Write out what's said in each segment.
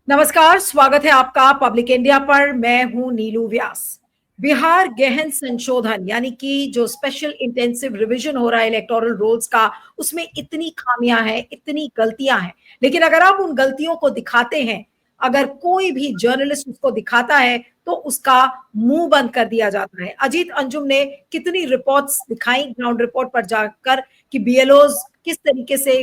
नमस्कार, स्वागत है आपका पब्लिक इंडिया पर। मैं हूं नीलू व्यास। बिहार गहन संशोधन यानी कि जो स्पेशल इंटेंसिव रिवीजन हो रहा है इलेक्टोरल रोल्स का, उसमें इतनी खामियां हैं, इतनी गलतियां हैं। लेकिन अगर आप उन गलतियों को दिखाते हैं, अगर कोई भी जर्नलिस्ट उसको दिखाता है तो उसका मुंह बंद कर दिया जाता है। अजीत अंजुम ने कितनी रिपोर्ट्स दिखाई ग्राउंड रिपोर्ट पर जाकर कि बीएलओज किस तरीके से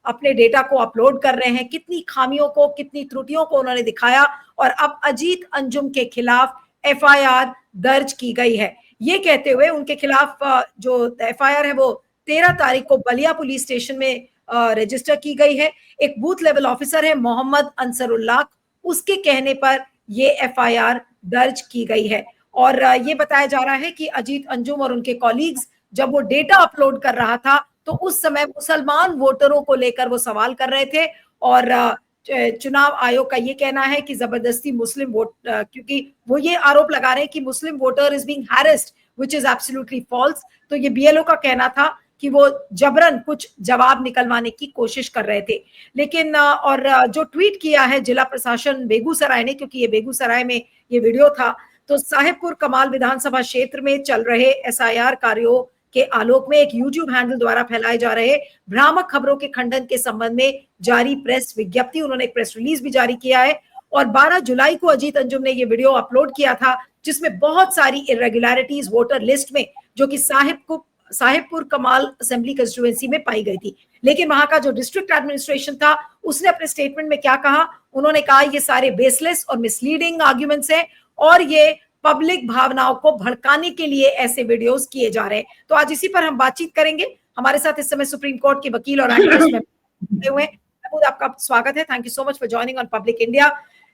अपने डेटा को अपलोड कर रहे हैं, कितनी खामियों को, कितनी त्रुटियों को उन्होंने दिखाया। और अब अजीत अंजुम के खिलाफ एफआईआर दर्ज की गई है। ये कहते हुए उनके खिलाफ जो एफआईआर है वो 13 तारीख को बलिया पुलिस स्टेशन में रजिस्टर की गई है। एक बूथ लेवल ऑफिसर है मोहम्मद अंसरुल्लाह, उसके कहने पर ये एफआईआर दर्ज की गई है। और ये बताया जा रहा है कि अजीत अंजुम और उनके कॉलीग्स जब वो डेटा अपलोड कर रहा था तो उस समय मुसलमान वोटरों को लेकर वो सवाल कर रहे थे। और चुनाव आयोग का ये कहना है कि जबरदस्ती मुस्लिम वोट, क्योंकि वो ये आरोप लगा रहे हैं कि Muslim voter is being harassed, which is absolutely false. तो ये बीएलओ का कहना था कि वो जबरन कुछ जवाब निकलवाने की कोशिश कर रहे थे। लेकिन और जो ट्वीट किया है जिला प्रशासन बेगूसराय ने, क्योंकि ये बेगूसराय में ये वीडियो था, तो साहेबपुर कमाल विधानसभा क्षेत्र में चल रहे एसआईआर कार्यों के आलोक में एक यूट्यूब हैंडल द्वारा फैलाए जा रहे भ्रामक खबरों के खंडन के संबंध में जारी प्रेस विज्ञप्ति, उन्होंने एक प्रेस रिलीज भी जारी किया है। और 12 जुलाई को अजीत अंजुम ने ये वीडियो अपलोड किया था जिसमें बहुत सारी इरेगुलरिटीज वोटर लिस्ट में, जो कि साहिबपुर कमाल असेंबली कंस्टिट्यूएंसी में पाई गई थी। लेकिन वहां का जो डिस्ट्रिक्ट एडमिनिस्ट्रेशन था उसने अपने स्टेटमेंट में क्या कहा, उन्होंने कहा ये सारे बेसलेस और मिसलीडिंग आर्ग्यूमेंट्स हैं और ये पब्लिक भावनाओं को भड़काने के लिए ऐसे वीडियोस किए जा रहे हैं। तो आज इसी पर हम बातचीत करेंगे। हमारे साथ इस समय सुप्रीम कोर्ट के वकील और एक्टिविस्ट हुए महमूद, आपका स्वागत है। Thank you so much for joining on Public India.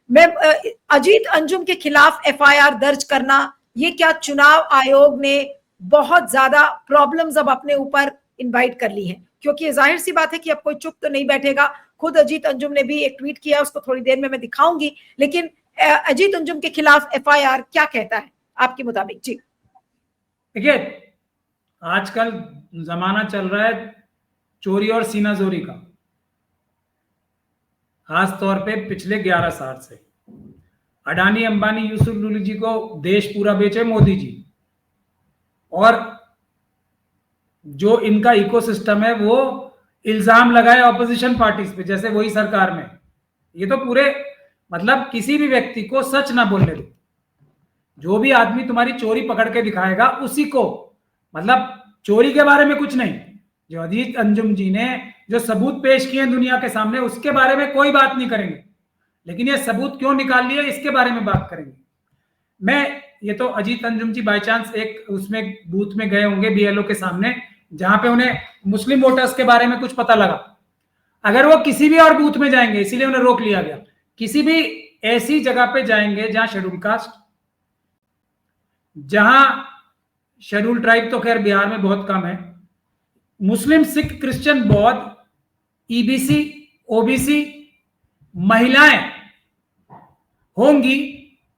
मैं अजीत अंजुम के खिलाफ एफआईआर दर्ज करना, ये क्या चुनाव आयोग ने बहुत ज्यादा प्रॉब्लम्स अब अपने ऊपर इनवाइट कर ली हैं? क्योंकि जाहिर सी बात है कि अब कोई चुप तो नहीं बैठेगा। खुद अजीत अंजुम ने भी एक ट्वीट किया, उसको थोड़ी देर में मैं दिखाऊंगी। लेकिन अजीत अंजुम के खिलाफ एफआईआर क्या कहता है आपके मुताबिक? जी देखिए, आजकल जमाना चल रहा है चोरी और सीनाजोरी का, खास तौर पे पिछले 11 साल से। अडानी अंबानी यूसुफ लूली जी को देश पूरा बेचे मोदी जी, और जो इनका इकोसिस्टम है वो इल्जाम लगाए ऑपोजिशन पार्टीज पे, जैसे वही सरकार में। ये तो पूरे मतलब किसी भी व्यक्ति को सच ना बोलने दो। जो भी आदमी तुम्हारी चोरी पकड़ के दिखाएगा उसी को, मतलब चोरी के बारे में कुछ नहीं, जो अजीत अंजुम जी ने जो सबूत पेश किए दुनिया के सामने उसके बारे में कोई बात नहीं करेंगे। लेकिन ये सबूत क्यों निकाल लिए इसके बारे में बात करेंगे। ये तो अजीत अंजुम जी बाय चांस एक उसमें बूथ में गए होंगे बीएलओ के सामने, जहां पे उन्हें मुस्लिम वोटर्स के बारे में कुछ पता लगा। अगर वो किसी भी और बूथ में जाएंगे, इसीलिए उन्हें रोक लिया गया, किसी भी ऐसी जगह पे जाएंगे जहां शेड्यूल कास्ट, जहां शेड्यूल ट्राइब तो खैर बिहार में बहुत कम है, मुस्लिम, सिख, क्रिश्चियन, बौद्ध, ईबीसी, ओबीसी, महिलाएं होंगी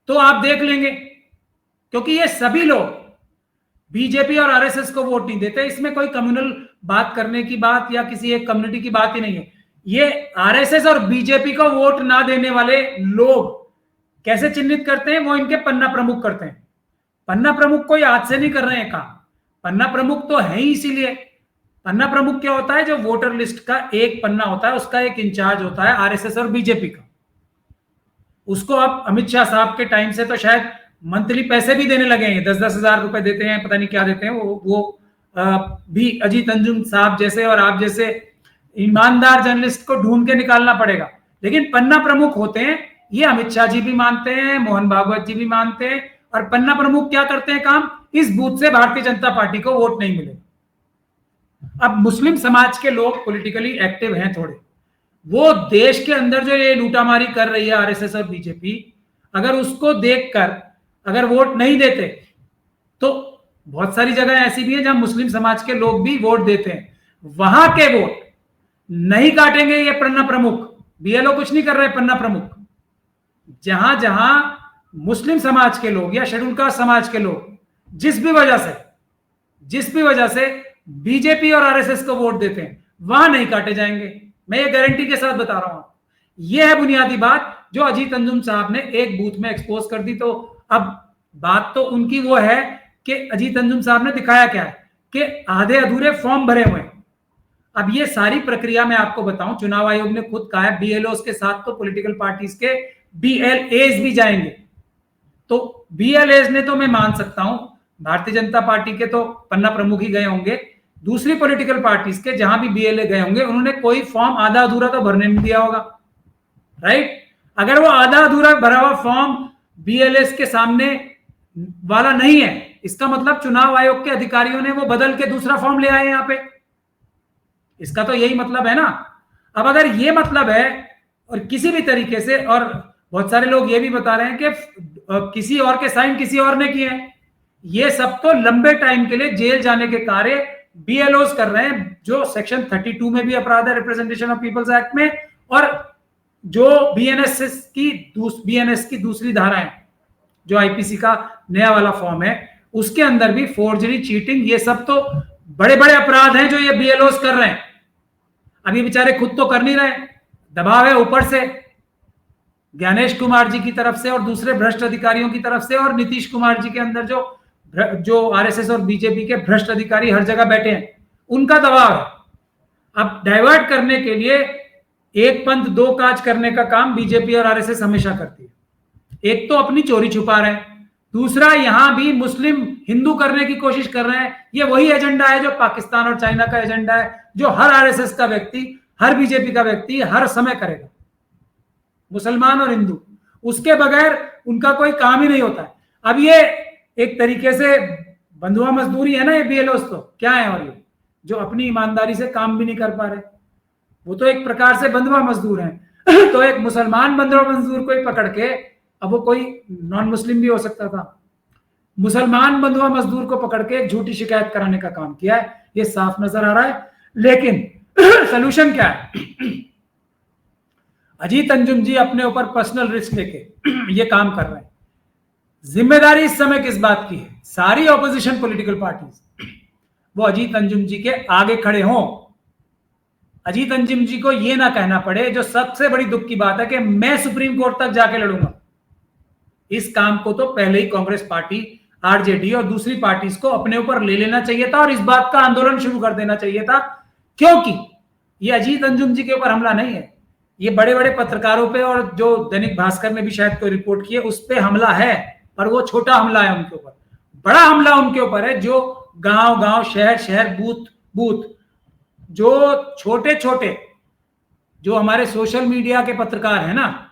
तो आप देख लेंगे। क्योंकि ये सभी लोग बीजेपी और आरएसएस को वोट नहीं देते। इसमें कोई कम्युनल बात करने की बात या किसी एक कम्युनिटी की बात ही नहीं है। ये आरएसएस और बीजेपी को वोट ना देने वाले लोग कैसे चिन्हित करते हैं, वो इनके पन्ना प्रमुख करते हैं। पन्ना प्रमुख कोई आज से नहीं कर रहे हैं काम, पन्ना प्रमुख तो है ही। इसीलिए पन्ना प्रमुख क्या होता है, जो वोटर लिस्ट का एक पन्ना होता है उसका एक इंचार्ज होता है आरएसएस और बीजेपी का। उसको अब अमित शाह साहब के टाइम से तो शायद मंथली पैसे भी देने लगे हैं, 10-10 हजार रुपए देते हैं, पता नहीं क्या देते हैं। वो भी अजीत अंजुम साहब जैसे और आप जैसे ईमानदार जर्नलिस्ट को ढूंढ के निकालना पड़ेगा। लेकिन पन्ना प्रमुख होते हैं, ये अमित शाह जी भी मानते हैं, मोहन भागवत जी भी मानते हैं। और पन्ना प्रमुख क्या करते हैं काम, इस बूथ से भारतीय जनता पार्टी को वोट नहीं मिले। अब मुस्लिम समाज के लोग पॉलिटिकली एक्टिव हैं थोड़े, वो देश के अंदर जो ये लूटामारी कर रही है आरएसएस और बीजेपी, अगर उसको देखकर अगर वोट नहीं देते तो बहुत सारी जगह ऐसी भी है जहां मुस्लिम समाज के लोग भी वोट देते हैं, वहां के वोट नहीं काटेंगे ये पन्ना प्रमुख। बीएलओ कुछ नहीं कर रहे पन्ना प्रमुख। जहां जहां मुस्लिम समाज के लोग या शेड्यूल कास्ट समाज के लोग जिस भी वजह से बीजेपी और आरएसएस को वोट देते हैं, वहां नहीं काटे जाएंगे। मैं ये गारंटी के साथ बता रहा हूं। यह है बुनियादी बात। जो अजीत अंजुम साहब ने एक बूथ में एक्सपोज कर दी। तो अब बात तो उनकी वो है कि अजीत अंजुम साहब ने दिखाया क्या है कि आधे अधूरे फॉर्म भरे हुए हैं। अब ये सारी प्रक्रिया मैं आपको बताऊं, चुनाव आयोग ने खुद कहा है बीएलओस के साथ तो पॉलिटिकल पार्टीज के बीएलएज भी जाएंगे। तो बीएलएज ने तो मैं मान सकता हूं, भारतीय जनता पार्टी के तो पन्ना प्रमुख ही गए होंगे, दूसरी पॉलिटिकल पार्टीज के जहां भी बीएलए गए होंगे उन्होंने कोई फॉर्म आधा अधूरा तो भरने नहीं दिया होगा, राइट। अगर वो आधा अधूरा भरा हुआ फॉर्म बीएलएस के सामने वाला नहीं है, इसका मतलब चुनाव आयोग के अधिकारियों ने वो बदल के दूसरा फॉर्म ले आए यहां पे, इसका तो यही मतलब है ना। अब अगर ये मतलब है और किसी भी तरीके से, और बहुत सारे लोग ये भी बता रहे हैं कि किसी और के साइन किसी और ने किए हैं, ये सब तो लंबे टाइम के लिए जेल जाने के कार्य बीएलओस कर रहे हैं, जो सेक्शन 32 में भी अपराध है रिप्रेजेंटेशन ऑफ पीपल्स एक्ट में, और जो बीएनएस की दूसरी धारा है, जो आईपीसी का नया वाला फॉर्म है, उसके अंदर भी फोर्जरी, चीटिंग, ये सब तो बड़े बड़े अपराध हैं जो ये बीएलओस कर रहे हैं। अब ये बेचारे खुद तो कर नहीं रहे, दबाव है ऊपर से ज्ञानेश कुमार जी की तरफ से और दूसरे भ्रष्ट अधिकारियों की तरफ से, और नीतीश कुमार जी के अंदर जो आरएसएस और बीजेपी के भ्रष्ट अधिकारी हर जगह बैठे हैं, उनका दबाव है। अब डाइवर्ट करने के लिए एक पंथ दो काज करने का काम बीजेपी और आरएसएस हमेशा करती है। एक तो अपनी चोरी छुपा रहे हैं, दूसरा यहां भी मुस्लिम हिंदू करने की कोशिश कर रहे हैं। ये वही एजेंडा है जो पाकिस्तान और चाइना का एजेंडा है, जो हर आरएसएस का व्यक्ति, हर बीजेपी का व्यक्ति हर समय करेगा, मुसलमान और हिंदू, उसके बगैर उनका कोई काम ही नहीं होता है। अब ये एक तरीके से बंधुआ मजदूरी है ना ये बीएलओस, तो क्या है, और ये जो अपनी ईमानदारी से काम भी नहीं कर पा रहे, वो तो एक प्रकार से बंधुआ मजदूर हैं। तो एक मुसलमान बंधुआ मजदूर को ही पकड़ के, अब वो कोई नॉन मुस्लिम भी हो सकता था, मुसलमान बंधुआ मजदूर को पकड़ के झूठी शिकायत कराने का काम किया है, ये साफ नजर आ रहा है। लेकिन सोल्यूशन क्या है? अजीत अंजुम जी अपने ऊपर पर्सनल रिस्क लेके ये काम कर रहे हैं। जिम्मेदारी इस समय किस बात की है? सारी ऑपोजिशन पॉलिटिकल पार्टीज वो अजीत अंजुम जी के आगे खड़े हों, अजीत अंजुम जी को यह ना कहना पड़े, जो सबसे बड़ी दुख की बात है, कि मैं सुप्रीम कोर्ट तक जाके लड़ूंगा। इस काम को तो पहले ही कांग्रेस पार्टी, आरजेडी और दूसरी पार्टीज को अपने ऊपर ले लेना चाहिए था और इस बात का आंदोलन शुरू कर देना चाहिए था, क्योंकि ये अजीत अंजुम जी के ऊपर हमला नहीं है, ये बड़े बड़े पत्रकारों पे, और जो दैनिक भास्कर ने भी शायद कोई रिपोर्ट की है उस पे हमला है, पर वो छोटा हमला है उनके ऊपर। बड़ा हमला उनके ऊपर है जो गांव गांव, शहर शहर, बूथ बूथ, जो छोटे छोटे जो हमारे सोशल मीडिया के पत्रकार है ना,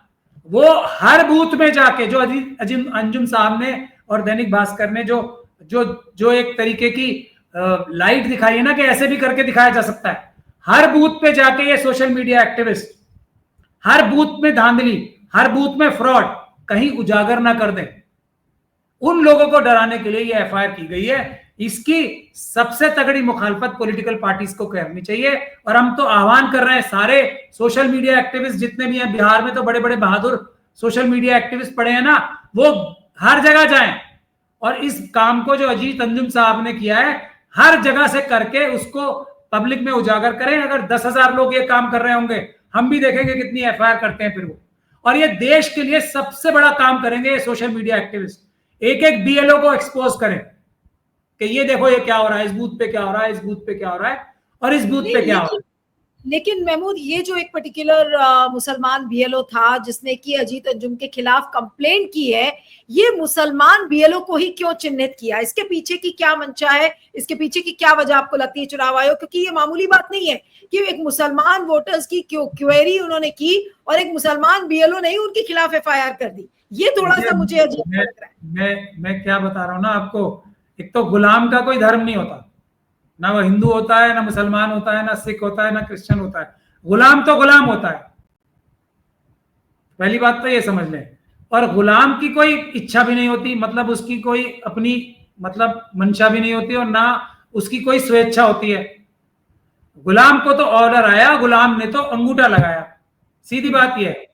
वो हर बूथ में जाके, जो अजीत अंजुम साहब ने और दैनिक भास्कर ने जो जो जो एक तरीके की लाइट दिखाई है ना, कि ऐसे भी करके दिखाया जा सकता है, हर बूथ पे जाके ये सोशल मीडिया एक्टिविस्ट हर बूथ में धांधली, हर बूथ में फ्रॉड कहीं उजागर ना कर दें, उन लोगों को डराने के लिए ये एफआईआर की गई है। इसकी सबसे तगड़ी मुखालफत पॉलिटिकल पार्टीज को करनी चाहिए, और हम तो आह्वान कर रहे हैं सारे सोशल मीडिया एक्टिविस्ट जितने भी हैं, बिहार में तो बड़े बड़े बहादुर सोशल मीडिया एक्टिविस्ट पड़े हैं ना, वो हर जगह जाएं और इस काम को जो अजीत अंजुम साहब ने किया है हर जगह से करके उसको पब्लिक में उजागर करें। अगर 10,000 लोग ये काम कर रहे होंगे, हम भी देखेंगे कितनी एफआईआर करते हैं फिर वो, और ये देश के लिए सबसे बड़ा काम करेंगे ये सोशल मीडिया एक्टिविस्ट। एक एक बीएलओ को एक्सपोज करें कि ये देखो ये क्या हो रहा है, इस बूथ पे क्या हो रहा है, इस बूथ पे क्या हो रहा है, और इस बूथ पे क्या हो रहा है। लेकिन महमूद, ये जो एक पर्टिकुलर मुसलमान बीएलओ था जिसने कि अजीत अंजुम के खिलाफ कंप्लेंट की है, ये मुसलमान बीएलओ को ही क्यों चिन्हित किया? इसके पीछे की क्या मंशा है? इसके पीछे की क्या वजह आपको लगती है चुनाव आयोग? क्योंकि ये मामूली बात नहीं है कि एक मुसलमान वोटर्स की क्वेरी उन्होंने की और एक मुसलमान बीएलओ ने ही उनके खिलाफ एफआईआर कर दी। ये थोड़ा सा मुझे अजीब लग रहा है। मैं क्या बता रहा हूँ ना आपको, एक तो गुलाम का कोई धर्म नहीं होता, ना वो हिंदू होता है, ना मुसलमान होता है, ना सिख होता है, ना क्रिश्चियन होता है। गुलाम तो गुलाम होता है, पहली बात तो ये समझ लें। और गुलाम की कोई इच्छा भी नहीं होती, मतलब उसकी कोई अपनी मतलब मंशा भी नहीं होती, और ना उसकी कोई स्वेच्छा होती है। गुलाम को तो ऑर्डर आया, गुलाम ने तो अंगूठा लगाया, सीधी बात यह है।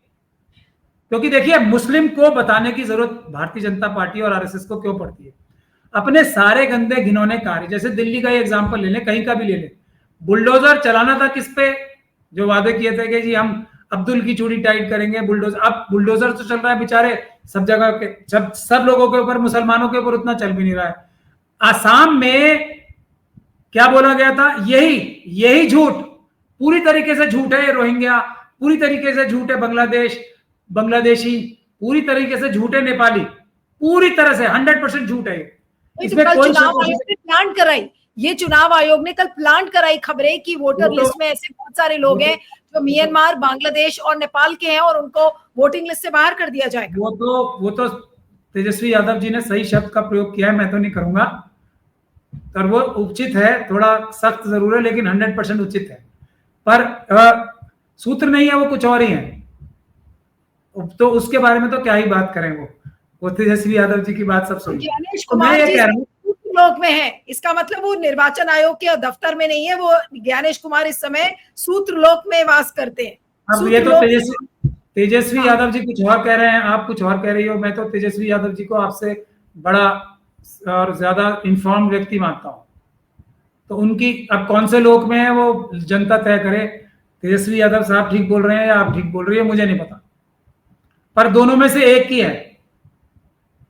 क्योंकि देखिए, मुस्लिम को बताने की जरूरत भारतीय जनता पार्टी और आरएसएस को क्यों पड़ती है? अपने सारे गंदे घिनौने कार्य, जैसे दिल्ली का ही एग्जांपल ले लें, कहीं का भी ले लें, बुलडोजर चलाना था किस पे? जो वादे किए थे कि जी हम अब्दुल की चूड़ी टाइट करेंगे, बुलडोजर। अब बुलडोजर तो चल रहा है बेचारे सब जगह के, सब लोगों के ऊपर, मुसलमानों के ऊपर उतना चल भी नहीं रहा है। आसाम में क्या बोला गया था, यही झूठ, पूरी तरीके से झूठ है ये रोहिंग्या, पूरी तरीके से झूठ है बांग्लादेशी, पूरी तरीके से झूठ है नेपाली, पूरी तरह से 100% झूठ है। इसमें कोई चुनाव आयोग ने प्लांट कराई, ये चुनाव आयोग ने कल प्लांट कराई खबरें कि वोटर लिस्ट में ऐसे बहुत सारे लोग हैं जो म्यांमार, बांग्लादेश और नेपाल के हैं और उनको वोटिंग लिस्ट से बाहर कर दिया जाएगा। वो तो तेजस्वी यादव जी ने सही शब्द का प्रयोग किया है, मैं तो नहीं करूंगा, और वो उचित है, थोड़ा सख्त जरूर है लेकिन 100% उचित है। पर सूत्र नहीं है, वो कुछ और ही है, तो उसके बारे में तो क्या ही बात करें। वो तेजस्वी यादव जी की बात सब सुनिए। ज्ञानेश कुमार जी सूत्रलोक में है, इसका मतलब वो निर्वाचन आयोग के दफ्तर में नहीं है, वो ज्ञानेश कुमार इस समय सूत्रलोक में वास करते हैं। अब ये तो तेजस्वी यादव जी कुछ और कह रहे हैं, आप कुछ और कह रही हो। मैं तो तेजस्वी यादव जी को आपसे बड़ा और ज्यादा इन्फॉर्म व्यक्ति मानता हूं, तो उनकी अब कौन से लोक में है वो जनता तय करे। तेजस्वी यादव साहब ठीक बोल रहे हैं या आप ठीक बोल रही है, मुझे नहीं पता, पर दोनों में से एक ही है।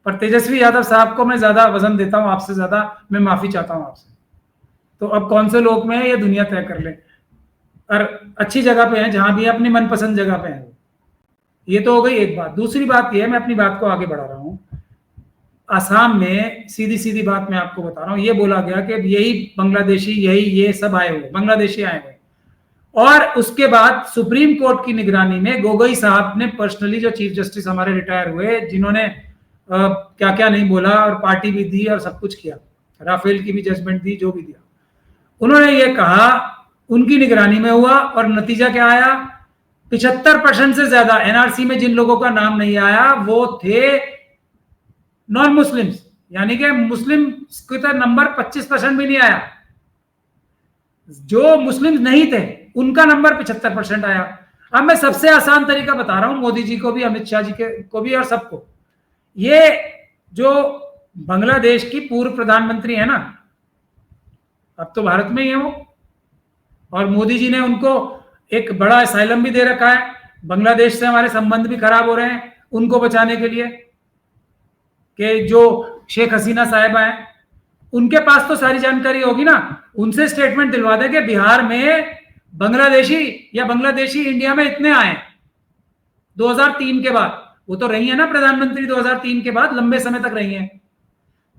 पर तेजस्वी यादव साहब को मैं ज्यादा वजन देता हूं, आपसे ज्यादा मैं माफी चाहता हूं आपसे। तो अब कौन से लोक में है ये दुनिया तय कर ले, और अच्छी जगह पे है, जहां भी अपनी मनपसंद जगह पे है। ये तो हो गई एक बात। दूसरी बात ये है, मैं अपनी बात को आगे बढ़ा रहा हूं। आसाम में सीधी सीधी बात मैं आपको बता रहा हूं, ये बोला गया कि यही बांग्लादेशी, ये सब आए हुए बांग्लादेशी आए हुए, और उसके बाद सुप्रीम कोर्ट की निगरानी में गोगोई साहब ने पर्सनली, जो चीफ जस्टिस हमारे रिटायर हुए, जिन्होंने क्या क्या नहीं बोला और पार्टी भी दी और सब कुछ किया, राफेल की भी जजमेंट दी, जो भी दिया, उन्होंने ये कहा, उनकी निगरानी में हुआ और नतीजा क्या आया, 75% से ज्यादा एनआरसी में जिन लोगों का नाम नहीं आया वो थे नॉन मुस्लिम्स, यानी कि मुस्लिम का नंबर 25% भी नहीं आया, जो मुस्लिम नहीं थे उनका नंबर 75% आया। अब मैं सबसे आसान तरीका बता रहा हूं, मोदी जी को भी, अमित शाह जी को भी और सबको। ये जो बांग्लादेश की पूर्व प्रधानमंत्री है ना, अब तो भारत में ही है वो, और मोदी जी ने उनको एक बड़ा असाइलम भी दे रखा है। बांग्लादेश से हमारे संबंध भी खराब हो रहे हैं उनको बचाने के लिए, कि जो शेख हसीना साहिबा है, उनके पास तो सारी जानकारी होगी ना, उनसे स्टेटमेंट दिलवा दे कि बिहार में बांग्लादेशी इंडिया में इतने आए 2003 के बाद। वो तो रही है ना प्रधानमंत्री 2003 के बाद, लंबे समय तक रही है,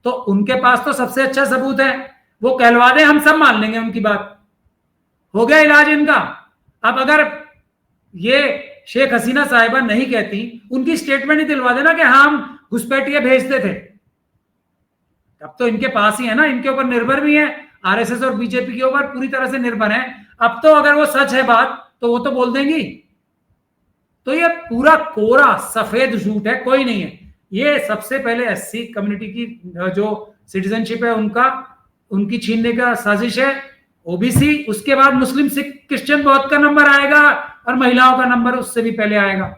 तो उनके पास तो सबसे अच्छा सबूत है। वो कहलवा दे, हम सब मान लेंगे उनकी बात, हो गया इलाज इनका। अब अगर ये शेख हसीना साहिबा नहीं कहती, उनकी स्टेटमेंट ही दिलवा देना कि हाँ हम घुसपैठिए भेजते थे, अब तो इनके पास ही है ना, इनके ऊपर निर्भर भी है, आरएसएस और बीजेपी के ऊपर पूरी तरह से निर्भर है। अब तो अगर वो सच है बात तो वो तो बोल देंगी। तो ये पूरा कोरा सफेद झूठ है, कोई नहीं है। ये सबसे पहले एससी कम्युनिटी की जो सिटीजनशिप है उनकी छीनने का साजिश है, ओबीसी, उसके बाद मुस्लिम, सिख, क्रिश्चियन बहुत का नंबर आएगा और महिलाओं का नंबर उससे भी पहले आएगा।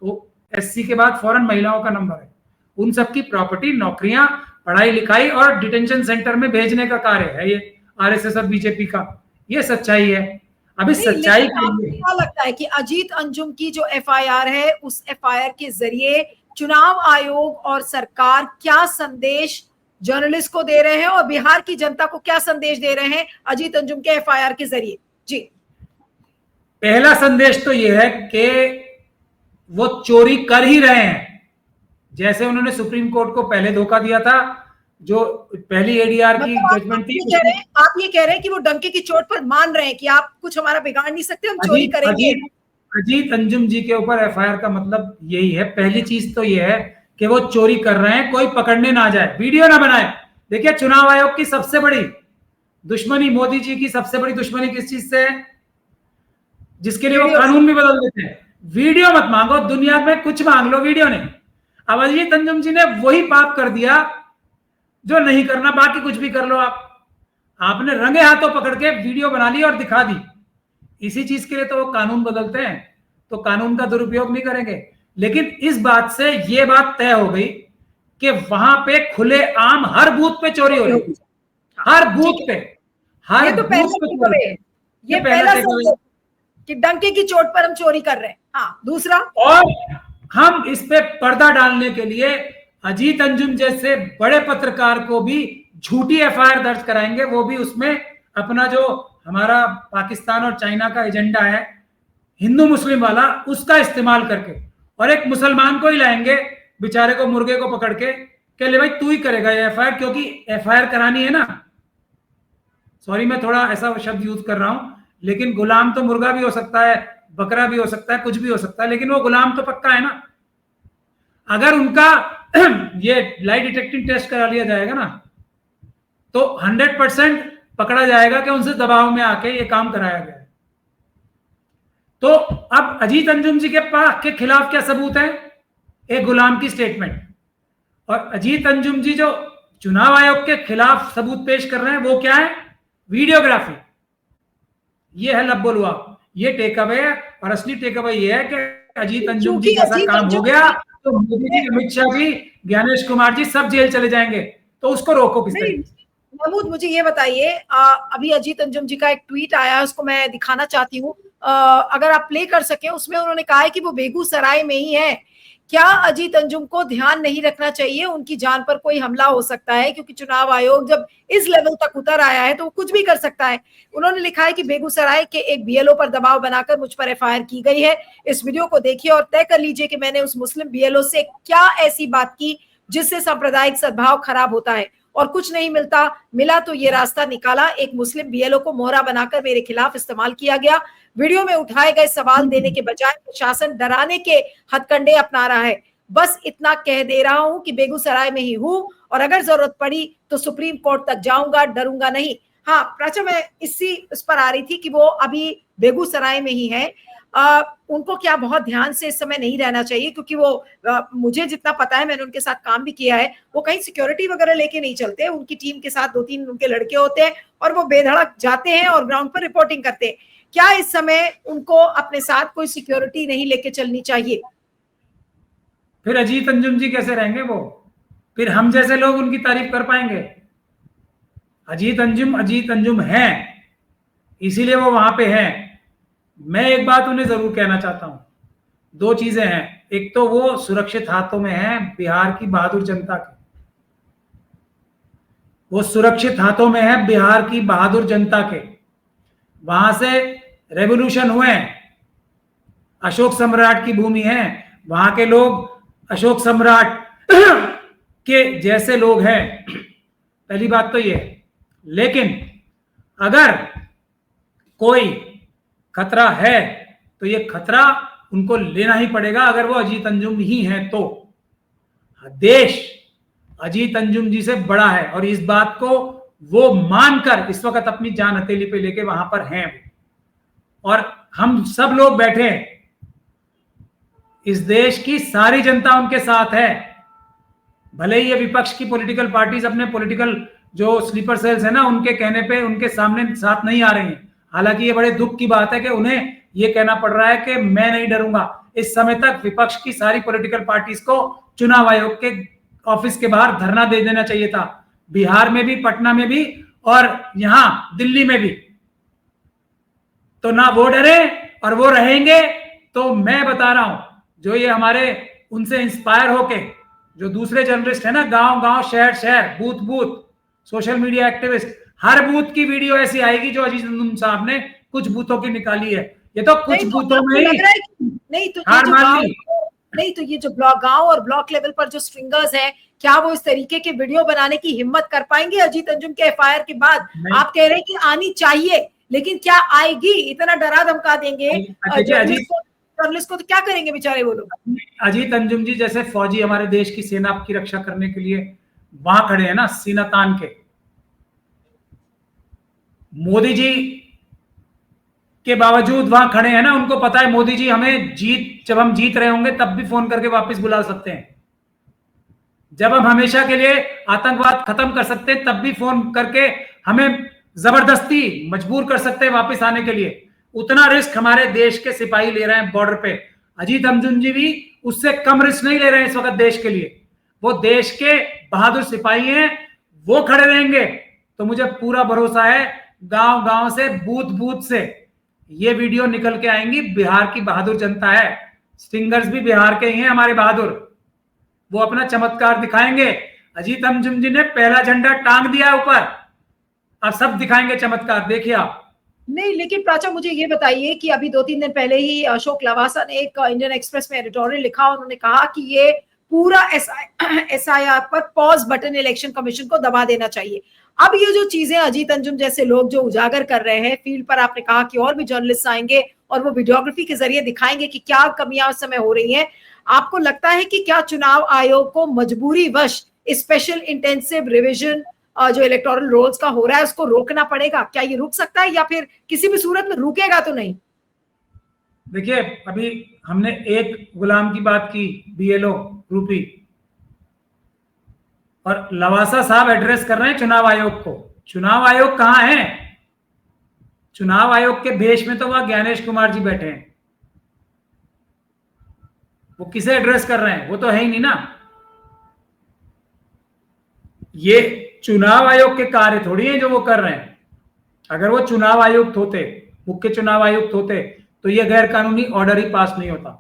वो एससी के बाद फौरन महिलाओं का नंबर है। उन सबकी प्रॉपर्टी, नौकरियां, पढ़ाई लिखाई और डिटेंशन सेंटर में भेजने का कार्य है ये आरएसएस और बीजेपी का। ये सच्चाई है। अब इस सच्चाई के लिए क्या लगता है कि अजीत अंजुम की जो एफआईआर है, उस एफआईआर के जरिए चुनाव आयोग और सरकार क्या संदेश जर्नलिस्ट को दे रहे हैं और बिहार की जनता को क्या संदेश दे रहे हैं अजीत अंजुम के एफआईआर के जरिए? जी, पहला संदेश तो यह है कि वो चोरी कर ही रहे हैं। जैसे उन्होंने सुप्रीम कोर्ट को पहले धोखा दिया था, जो पहली एडीआर की जजमेंट थी, आप ये कह रहे हैं कि वो डंके की चोट पर मान रहे हैं कि आप कुछ हमारा बिगाड़ नहीं सकते, हम चोरी करेंगे। अजीत अंजुम जी के ऊपर एफआईआर का मतलब यही है। पहली चीज तो यह है कि वो चोरी कर रहे हैं, कोई पकड़ने ना जाए, वीडियो ना बनाए। देखिए, चुनाव आयोग की सबसे बड़ी दुश्मनी, मोदी जी की सबसे बड़ी दुश्मनी किस चीज से है, जिसके लिए वो कानून भी बदल देते हैं। वीडियो मत मांगो, दुनिया में कुछ मांग लो, वीडियो नहीं। अब अजीत अंजुम जी ने वही पाप कर दिया जो नहीं करना, बाकी कुछ भी कर लो आप। आपने रंगे हाथों पकड़ के वीडियो बना ली और दिखा दी। इसी चीज के लिए तो वो कानून बदलते हैं, तो कानून का दुरुपयोग नहीं करेंगे। लेकिन इस बात से ये बात तय हो गई कि वहां पे खुले आम हर बूथ पे चोरी हो रही है, हर बूथ पे, हर ये तो बूथ पे। ये पहला कि डंके की चोट पर हम चोरी कर रहे हैं। हाँ, दूसरा, और हम इस पे पर्दा डालने के लिए अजीत अंजुम जैसे बड़े पत्रकार को भी झूठी एफआईआर दर्ज कराएंगे, वो भी उसमें अपना जो हमारा पाकिस्तान और चाइना का एजेंडा है हिंदू मुस्लिम वाला, उसका इस्तेमाल करके, और एक मुसलमान को ही लाएंगे बेचारे को, मुर्गे को पकड़ के, कह ले भाई तू ही करेगा ये एफआईआर, क्योंकि एफआईआर करानी है ना। सॉरी मैं थोड़ा ऐसा शब्द यूज कर रहा हूं, लेकिन गुलाम तो मुर्गा भी हो सकता है, बकरा भी हो सकता है, कुछ भी हो सकता है, लेकिन वो गुलाम तो पक्का है ना। अगर उनका ये लाई डिटेक्टिंग टेस्ट करा लिया जाएगा ना, तो 100% पकड़ा जाएगा कि उनसे दबाव में आके ये काम कराया गया है। तो अब अजीत अंजुम जी के खिलाफ क्या सबूत है? एक गुलाम की स्टेटमेंट। और अजीत अंजुम जी जो चुनाव आयोग के खिलाफ सबूत पेश कर रहे हैं वो क्या है? वीडियोग्राफी। ये है लब्बो लुआब, ये टेक अवे है। और असली टेक अवे ये है कि अजीत अंजुम जी जैसा काम हो गया तो मोदी जी, अमित शाह जी, ज्ञानेश कुमार जी सब जेल चले जाएंगे, तो उसको रोको किस तरीके से? महमूद मुझे ये बताइए, अभी अजीत अंजुम जी का एक ट्वीट आया है, उसको मैं दिखाना चाहती हूँ, अगर आप प्ले कर सके। उसमें उन्होंने कहा है कि वो बेगूसराय में ही है। क्या अजीत अंजुम को ध्यान नहीं रखना चाहिए? उनकी जान पर कोई हमला हो सकता है, क्योंकि चुनाव आयोग जब इस लेवल तक उतर आया है तो वो कुछ भी कर सकता है। उन्होंने लिखा है कि बेगूसराय के एक बीएलओ पर दबाव बनाकर मुझ पर एफआईआर की गई है। इस वीडियो को देखिए और तय कर लीजिए कि मैंने उस मुस्लिम बीएलओ से क्या ऐसी बात की जिससे सांप्रदायिक सद्भाव खराब होता है। और कुछ नहीं मिला तो ये रास्ता निकाला। एक मुस्लिम बीएलओ को मोहरा बनाकर मेरे खिलाफ इस्तेमाल किया गया। वीडियो में उठाए गए सवाल देने के बजाय प्रशासन डराने के हथकंडे अपना रहा है। बस इतना कह दे रहा हूं कि बेगूसराय में ही हूं और अगर जरूरत पड़ी तो सुप्रीम कोर्ट तक जाऊंगा, डरूंगा नहीं। हाँ प्राचा, मैं इस पर आ रही थी कि वो अभी बेगूसराय में ही है। उनको क्या बहुत ध्यान से इस समय नहीं रहना चाहिए? क्योंकि वो मुझे जितना पता है, मैंने उनके साथ काम भी किया है, वो कहीं सिक्योरिटी वगैरह लेके नहीं चलते। उनकी टीम के साथ 2-3 उनके लड़के होते हैं और वो बेधड़क जाते हैं और ग्राउंड पर रिपोर्टिंग करते हैं। क्या इस समय उनको अपने साथ कोई सिक्योरिटी नहीं लेके चलनी चाहिए? फिर अजीत अंजुम जी कैसे रहेंगे? वो फिर हम जैसे लोग उनकी तारीफ कर पाएंगे? अजीत अंजुम हैं, इसीलिए वो वहां पे हैं। मैं एक बात उन्हें जरूर कहना चाहता हूं, 2 चीजें हैं। एक तो वो सुरक्षित हाथों में है बिहार की बहादुर जनता के, वो सुरक्षित हाथों में है बिहार की बहादुर जनता के। वहां से रेवोल्यूशन हुए हैं, अशोक सम्राट की भूमि है, वहां के लोग अशोक सम्राट के जैसे लोग हैं। पहली बात तो ये। लेकिन अगर कोई खतरा है तो ये खतरा उनको लेना ही पड़ेगा, अगर वो अजीत अंजुम ही हैं तो। देश अजीत अंजुम जी से बड़ा है और इस बात को वो मानकर इस वक्त अपनी जान हथेली पे लेके वहां पर हैं। और हम सब लोग बैठे हैं, इस देश की सारी जनता उनके साथ है। भले ही ये विपक्ष की पॉलिटिकल पार्टीज अपने पॉलिटिकल जो स्लीपर सेल्स है ना, उनके कहने पे उनके सामने साथ नहीं आ रही हैं। हालांकि ये बड़े दुख की बात है कि उन्हें ये कहना पड़ रहा है कि मैं नहीं डरूंगा। इस समय तक विपक्ष की सारी पॉलिटिकल पार्टीज को चुनाव आयोग के ऑफिस के बाहर धरना दे देना चाहिए था, बिहार में भी, पटना में भी और यहां दिल्ली में भी। तो ना वो डरे और वो रहेंगे। तो मैं बता रहा हूं, जो ये हमारे उनसे इंस्पायर होके जो दूसरे जर्नलिस्ट है ना, गांव गांव, शहर शहर, booth booth, social media activist, हर बूथ की वीडियो ऐसी आएगी जो अजीत अंजुम साहब ने कुछ बूथों की निकाली है। ये तो कुछ बूथों में ही नहीं तो ये जो ब्लॉक गांव और ब्लॉक लेवल पर जो स्ट्रिंगर्स हैं, क्या वो इस तरीके के वीडियो बनाने की हिम्मत कर पाएंगे अजीत अंजुम के एफआईआर के बाद? आप कह रहे हैं कि आनी चाहिए, लेकिन क्या आएगी? इतना डरा धमका देंगे जर्नलिस्ट को तो क्या करेंगे बेचारे वो लोग? अजीत अंजुम जी जैसे फौजी हमारे देश की सेना की रक्षा करने के लिए वहां खड़े हैं ना, सीना तान के। मोदी जी के बावजूद वहां खड़े हैं ना, उनको पता है मोदी जी हमें जब हम जीत रहे होंगे तब भी फोन करके वापस बुला सकते हैं। जब हम हमेशा के लिए आतंकवाद खत्म कर सकते हैं तब भी फोन करके हमें जबरदस्ती मजबूर कर सकते हैं वापस आने के लिए। उतना रिस्क हमारे देश के सिपाही ले रहे हैं बॉर्डर पे। अजीत अंजुम जी भी उससे कम रिस्क नहीं ले रहे हैं इस वक्त देश के लिए। वो देश के बहादुर सिपाही हैं, वो खड़े रहेंगे। तो मुझे पूरा भरोसा है गांव गांव से, बूथ बूथ से ये वीडियो निकल के आएंगी। बिहार की बहादुर जनता है, स्टिंगर्स भी बिहार के ही हैं हमारे बहादुर, वो अपना चमत्कार दिखाएंगे। अजीत अंजुम जी ने पहला झंडा टांग दिया ऊपर, अब सब दिखाएंगे चमत्कार, देखिए आप। नहीं, लेकिन प्राचा मुझे ये बताइए कि अभी 2-3 दिन पहले ही अशोक लवासा ने एक इंडियन एक्सप्रेस में एडिटोरियल लिखा, उन्होंने कहा कि ये पूरा एसआईआर पर पॉज बटन इलेक्शन कमीशन को दबा देना चाहिए। अब ये जो चीजें अजीत अंजुम जैसे लोग जो उजागर कर रहे हैं फील्ड पर, आपने कहा कि और भी जर्नलिस्ट आएंगे और वो वीडियोग्राफी के जरिए दिखाएंगे कि क्या कमियां उस समय हो रही हैं। आपको लगता है कि क्या चुनाव आयोग को मजबूरी वश स्पेशल इंटेंसिव रिविजन जो इलेक्टोरल रोल्स का हो रहा है उसको रोकना पड़ेगा? क्या ये रुक सकता है या फिर किसी भी सूरत में रुकेगा तो नहीं? देखिए, अभी हमने एक गुलाम की बात की, बीएलओ रूपी, और लवासा साहब एड्रेस कर रहे हैं चुनाव आयोग को। चुनाव आयोग कहां है? चुनाव आयोग के भेष में तो वह ज्ञानेश कुमार जी बैठे हैं, वो किसे एड्रेस कर रहे हैं? वो तो है ही नहीं ना। ये चुनाव आयोग के कार्य थोड़ी है जो वो कर रहे हैं। अगर वो चुनाव आयुक्त होते, मुख्य चुनाव आयुक्त होते, तो ये गैर कानूनी ऑर्डर ही पास नहीं होता।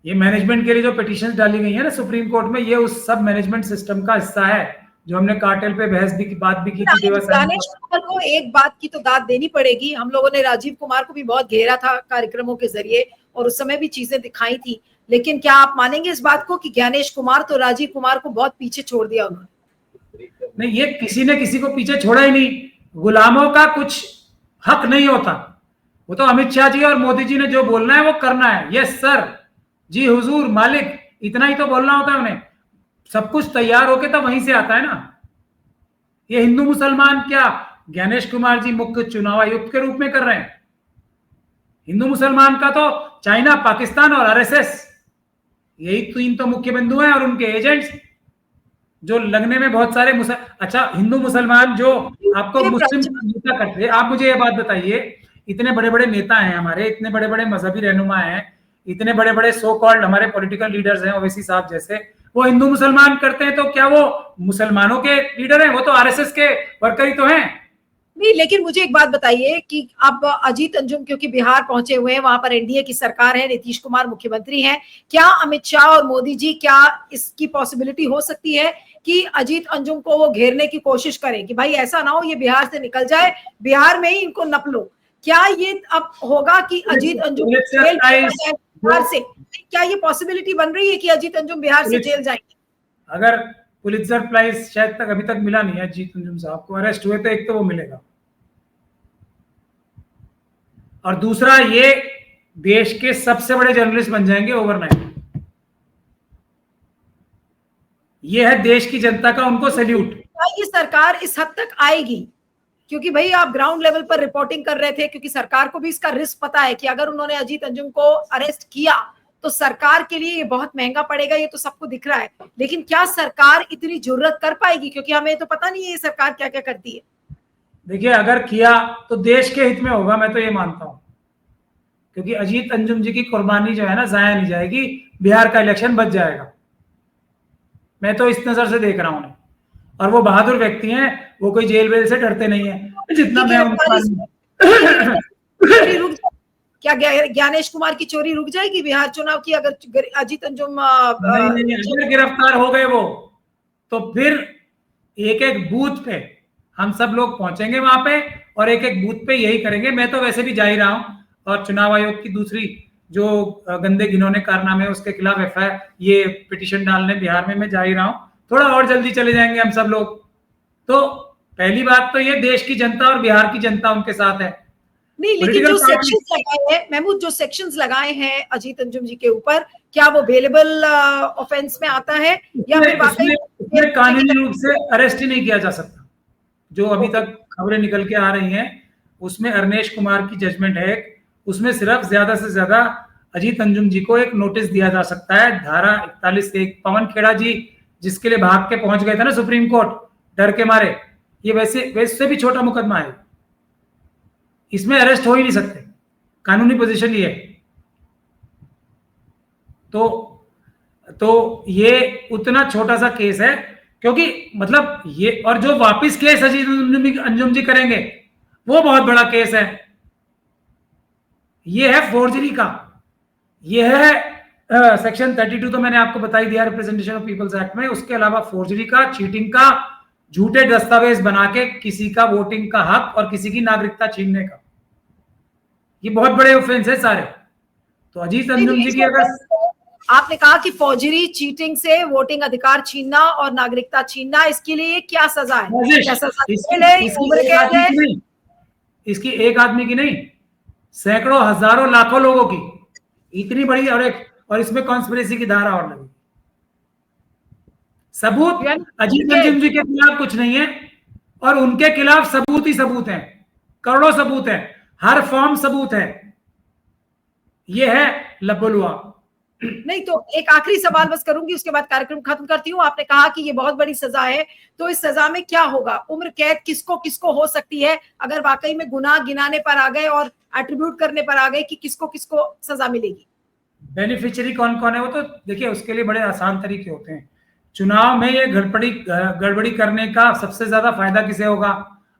ये मैनेजमेंट के लिए जो पिटीशन डाली गई है ना सुप्रीम कोर्ट में, ये उस सब मैनेजमेंट सिस्टम का हिस्सा है जो हमने कार्टेल पे बहस भी की, बात भी की थी। ज्ञानेश कुमार को एक बात की तो दाद देनी पड़ेगी। हम लोगों ने राजीव कुमार को भी बहुत घेरा था कार्यक्रमों के जरिए और उस समय भी चीजें दिखाई थी, लेकिन क्या आप मानेंगे इस बात को कि ज्ञानेश कुमार तो राजीव कुमार को बहुत पीछे छोड़ दिया उन्होंने? नहीं, ये किसी ने किसी को पीछे छोड़ा ही नहीं। गुलामों का कुछ हक नहीं होता, वो तो अमित शाह जी और मोदी जी ने जो बोलना है वो करना है। यस सर, जी हुजूर, मालिक, इतना ही तो बोलना होता है उन्हें। सब कुछ तैयार होके तो वहीं से आता है ना। ये हिंदू मुसलमान क्या ज्ञानेश कुमार जी मुख्य चुनाव आयुक्त के रूप में कर रहे हैं? हिंदू मुसलमान का तो चाइना, पाकिस्तान और आरएसएस, यही तीन तो मुख्य बिंदु हैं, और उनके एजेंट्स जो लगने में बहुत सारे अच्छा, हिंदू मुसलमान जो आपको मुस्लिम नेता करते हैं। आप मुझे ये बात बताइए, इतने बड़े बड़े नेता हैं हमारे, इतने बड़े बड़े मजहबी रहनुमा हैं, इतने बड़े बड़े सो कॉल्ड हमारे पॉलिटिकल लीडर्स हैं, ओवैसी साहब जैसे, वो हिंदू मुसलमान करते हैं तो क्या वो मुसलमानों के लीडर हैं? वो तो आरएसएस के वर्कर ही तो हैं। नहीं, लेकिन मुझे एक बात बताइए कि अब अजीत अंजुम क्योंकि बिहार पहुंचे हुए हैं, वहां पर एनडीए की सरकार है, नीतीश कुमार मुख्यमंत्री हैं, क्या अमित शाह और मोदी जी, क्या इसकी पॉसिबिलिटी हो सकती है कि अजीत अंजुम को वो घेरने की कोशिश करें कि भाई ऐसा ना हो ये बिहार से निकल जाए, बिहार में ही इनको नप लो? क्या ये अब होगा कि अजीत अंजुम बिहार से, क्या ये पॉसिबिलिटी बन रही है कि अजीत अंजुम बिहार से जेल जाएंगे? अगर पुलित्जर प्राइज शायद तक अभी तक मिला नहीं है अजीत अंजुम साहब को, अरेस्ट हुए तो एक तो वो मिलेगा, और दूसरा ये देश के सबसे बड़े जर्नलिस्ट बन जाएंगे ओवरनाइट। ये है देश की जनता का उनको सैल्यूट। ये सरकार इस हद तक आएगी क्योंकि भाई आप ग्राउंड लेवल पर रिपोर्टिंग कर रहे थे, क्योंकि सरकार को भी इसका रिस्क पता है कि अगर उन्होंने अजीत अंजुम को अरेस्ट किया तो सरकार के लिए ये बहुत महंगा पड़ेगा, ये तो सबको दिख रहा है। लेकिन क्या सरकार इतनी जुर्रत कर पाएगी? क्योंकि हमें तो पता नहीं है ये सरकार क्या क्या करती है। देखिए, अगर किया तो देश के हित में होगा, मैं तो ये मानता हूं, क्योंकि अजीत अंजुम जी की कुर्बानी जो है ना जाया नहीं जाएगी, बिहार का इलेक्शन बच जाएगा। मैं तो इस नजर से देख रहा हूं, और वो बहादुर व्यक्ति हैं, वो कोई जेल वेल से डरते नहीं है जितना मैं उनको। क्या ज्ञानेश कुमार की चोरी रुक जाएगी बिहार चुनाव की अगर अजीत अंजुम नहीं, गिरफ्तार हो गए वो, तो फिर एक एक बूथ पे हम सब लोग पहुंचेंगे वहां पे, और एक एक बूथ पे यही करेंगे। मैं तो वैसे भी जा ही रहा हूं, और चुनाव आयोग की दूसरी जो गंदे घिनौने कारनामे उसके खिलाफ एफआईआर, ये पिटीशन डालने बिहार में मैं जा ही रहा हूं। थोड़ा और जल्दी चले जाएंगे हम सब लोग। तो पहली बात तो ये देश की जनता और बिहार की जनता उनके साथ है। नहीं, लेकिन जो सेक्शंस लगाए हैं महमूद, जो सेक्शंस लगाए हैं अजीत अंजुम जी के ऊपर, क्या वो बेलेबल ऑफेंस में आता है या फिर वाकई कानूनी रूप से अरेस्ट ही नहीं किया जा सकता? जो अभी तक खबरें निकल के आ रही हैं उसमें अरनेश कुमार की जजमेंट है, उसमें सिर्फ ज्यादा से ज्यादा अजीत अंजुम जी को एक नोटिस दिया जा सकता है, धारा 41(1). पवन खेड़ा जी जिसके लिए भाग के पहुंच गए थे ना सुप्रीम कोर्ट डर के मारे, ये वैसे भी छोटा मुकदमा है, इसमें अरेस्ट हो ही नहीं सकते, कानूनी पोजीशन ये है। तो ये उतना छोटा सा केस है, क्योंकि मतलब ये, और जो वापस केस अजीत अंजुम जी करेंगे वो बहुत बड़ा केस है। ये है फोर्जरी का, ये है सेक्शन 32 तो मैंने आपको बता ही दिया रिप्रेजेंटेशन ऑफ पीपल्स एक्ट में। उसके अलावा फोर्जरी का, चीटिंग का, झूठे दस्तावेज बना के किसी का वोटिंग का हक और किसी की नागरिकता छीनने का, ये बहुत बड़े ऑफेंस है सारे। तो अजीत अंजुम जी की अगर आपने कहा कि फौजरी, चीटिंग से वोटिंग अधिकार छीनना और नागरिकता छीनना, इसके लिए क्या सजा है? क्या सजा उम्र कैद है? इसकी एक आदमी की नहीं, सैकड़ों, हजारों, लाखों लोगों की, इतनी बड़ी। और इसमें कॉन्स्पिरेसी की धारा और लगी। सबूत अजीत अंजुम जी के खिलाफ कुछ नहीं है, और उनके खिलाफ सबूत ही सबूत है, करोड़ों सबूत है, हर फॉर्म सबूत है। ये है लबुलुआ। नहीं तो एक आखिरी सवाल बस करूंगी, उसके बाद कार्यक्रम खत्म करती हूँ। आपने कहा कि ये बहुत बड़ी सजा है, तो इस सजा में क्या होगा? उम्र कैद किसको किसको हो सकती है अगर वाकई में गुनाह गिनाने पर आ गए और एट्रीब्यूट करने पर आ गए कि किसको किसको सजा मिलेगी? बेनिफिशियरी कौन कौन है वो तो देखिए, उसके लिए बड़े आसान तरीके होते हैं। चुनाव में ये गड़बड़ी करने का सबसे ज्यादा फायदा किसे होगा?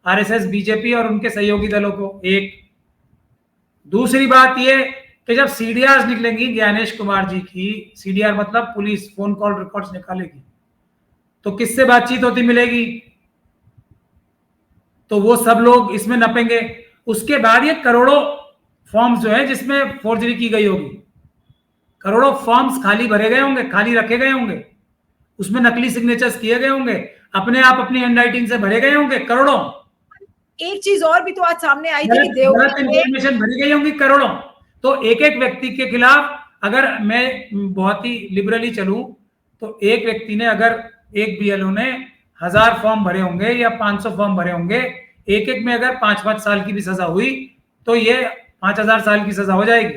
आरएसएस, बीजेपी और उनके सहयोगी दलों को। एक दूसरी बात ये कि जब सीडीआर निकलेंगी ज्ञानेश कुमार जी की, सीडीआर मतलब पुलिस फोन कॉल रिकॉर्ड्स निकालेगी, तो किससे बातचीत होती मिलेगी? तो वो सब लोग इसमें नपेंगे। उसके बाद ये करोड़ों फॉर्म्स जो है जिसमें फोर्जरी की गई होगी, करोड़ों फॉर्म्स खाली भरे गए होंगे, खाली रखे गए होंगे, उसमें नकली सिग्नेचर्स किए गए होंगे, अपने आप अपनी हैंडराइटिंग से भरे गए होंगे करोड़ों। एक चीज और भी तो आज सामने आई थी कि गलत इंफॉर्मेशन भरी गई होंगी करोड़ों। तो एक एक व्यक्ति के खिलाफ, अगर मैं बहुत ही लिबरली चलूं, तो एक व्यक्ति ने, अगर एक बीएलओ ने 1000 फॉर्म भरे होंगे या 500 फॉर्म भरे होंगे, एक एक में अगर 5-5 साल की भी सजा हुई, तो ये 5000 साल की सजा हो जाएगी,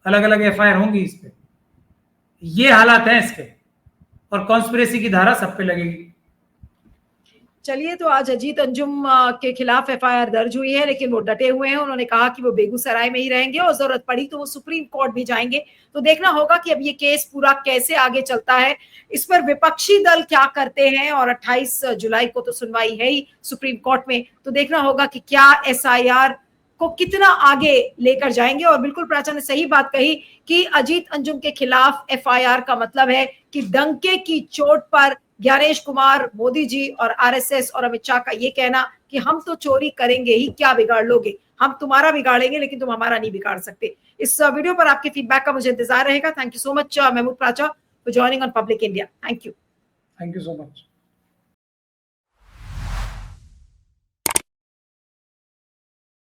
अलग अलग एफआईआर होंगी इस पे। ये हालात हैं इसके, और कॉन्स्पिरेसी की धारा सब पे लगेगी। चलिए, तो आज अजीत अंजुम के खिलाफ एफआईआर दर्ज हुई है, लेकिन वो डटे हुए हैं। उन्होंने कहा कि वो बेगूसराय में ही रहेंगे और जरूरत पड़ी तो वो सुप्रीम कोर्ट भी जाएंगे। तो देखना होगा कि अब ये केस पूरा कैसे आगे चलता है, इस पर विपक्षी दल क्या करते हैं। और 28 जुलाई को तो सुनवाई है ही सुप्रीम कोर्ट में, तो देखना होगा कि क्या एसआईआर को कितना आगे लेकर जाएंगे। और बिल्कुल प्राचा ने सही बात कही कि अजीत अंजुम के खिलाफ एफआईआर का मतलब है कि डंके की चोट पर ज्ञानेश कुमार, मोदी जी और आरएसएस और अमित शाह का ये कहना कि हम तो चोरी करेंगे ही, क्या बिगाड़ लोगे, हम तुम्हारा बिगाड़ेंगे लेकिन तुम हमारा नहीं बिगाड़ सकते। इस वीडियो पर आपके फीडबैक का मुझे इंतजार रहेगा। Thank you so much Mahmood Pracha for joining on Public India. Thank you so much.